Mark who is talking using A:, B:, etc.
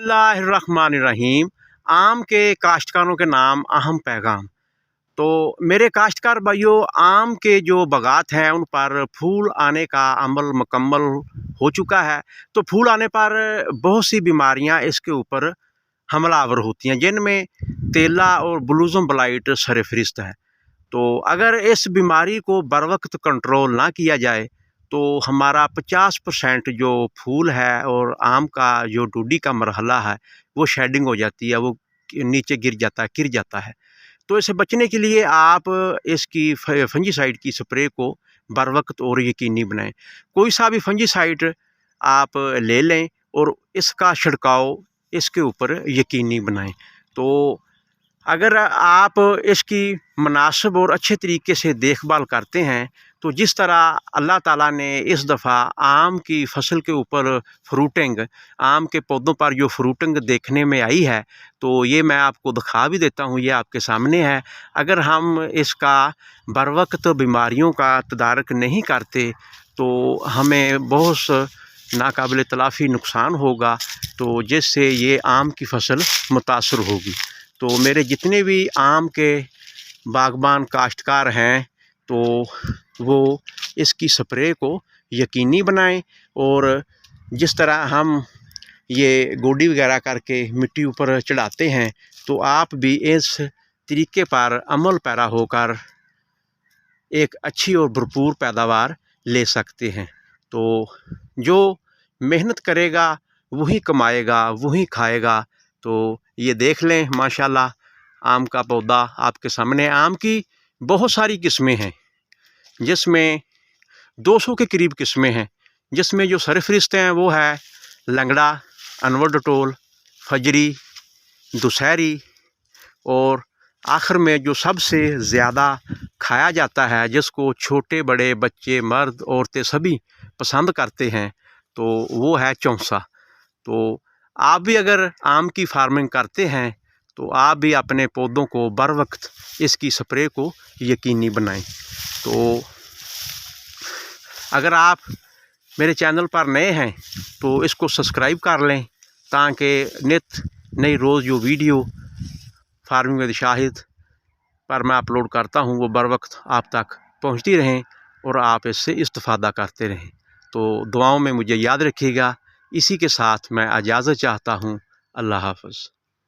A: बिस्मिल्लाहिर्रहमानिर्रहीम। आम के काश्तकारों के नाम अहम पैगाम। तो मेरे काश्तकार भाइयों, आम के जो बागात हैं उन पर फूल आने का अमल मुकम्मल हो चुका है। तो फूल आने पर बहुत सी बीमारियां इसके ऊपर हमलावर होती हैं, जिनमें तेला और ब्लूज़म ब्लाइट सरफहरिस्त है। तो अगर इस बीमारी को बरवक्त कंट्रोल ना किया जाए तो हमारा 50% जो फूल है और आम का जो डूडी का मरहला है वो शेडिंग हो जाती है, वो नीचे गिर जाता है। तो इसे बचने के लिए आप इसकी फंजीसाइड की स्प्रे को बर वक्त और यकीनी बनाएं। कोई सा भी फंजीसाइड आप ले लें और इसका छिड़काव इसके ऊपर यकीनी बनाएं। तो अगर आप इसकी मुनासिब और अच्छे तरीके से देखभाल करते हैं तो जिस तरह अल्लाह ताला ने इस दफ़ा आम की फसल के ऊपर फ्रूटिंग, आम के पौधों पर जो फ्रूटिंग देखने में आई है, तो ये मैं आपको दिखा भी देता हूँ, ये आपके सामने है। अगर हम इसका बर वक्त बीमारियों का तदारक नहीं करते तो हमें बहुत नाकाबिल तलाफ़ी नुकसान होगा, तो जिससे ये आम की फसल मुतासर होगी। तो मेरे जितने भी आम के बागबान काश्तकार हैं तो वो इसकी स्प्रे को यकीनी बनाएं, और जिस तरह हम ये गोडी वगैरह करके मिट्टी ऊपर चढ़ाते हैं तो आप भी इस तरीके पर अमल पैरा होकर एक अच्छी और भरपूर पैदावार ले सकते हैं। तो जो मेहनत करेगा वही कमाएगा, वही खाएगा। तो ये देख लें, माशाल्लाह आम का पौधा आपके सामने। आम की बहुत सारी किस्में हैं, जिसमें 200 के करीब किस्में हैं, जिसमें जो सरफहरिस्त हैं वो है लंगड़ा, अनवर डटोल, फजरी, दुशहरी, और आखिर में जो सबसे ज़्यादा खाया जाता है, जिसको छोटे बड़े बच्चे मर्द औरतें सभी पसंद करते हैं, तो वो है चौंसा। तो आप भी अगर आम की फार्मिंग करते हैं तो आप भी अपने पौधों को बर वक्त इसकी स्प्रे को यकीनी बनाएं। तो अगर आप मेरे चैनल पर नए हैं तो इसको सब्सक्राइब कर लें, ताकि नित नई रोज़ जो वीडियो फार्मिंग विद शाहिद पर मैं अपलोड करता हूं वो बर वक्त आप तक पहुंचती रहें और आप इससे इस्तिफ़ादा करते रहें। तो दुआओं में मुझे याद रखिएगा। इसी के साथ मैं इजाज़त चाहता हूं। अल्लाह हाफ़िज़।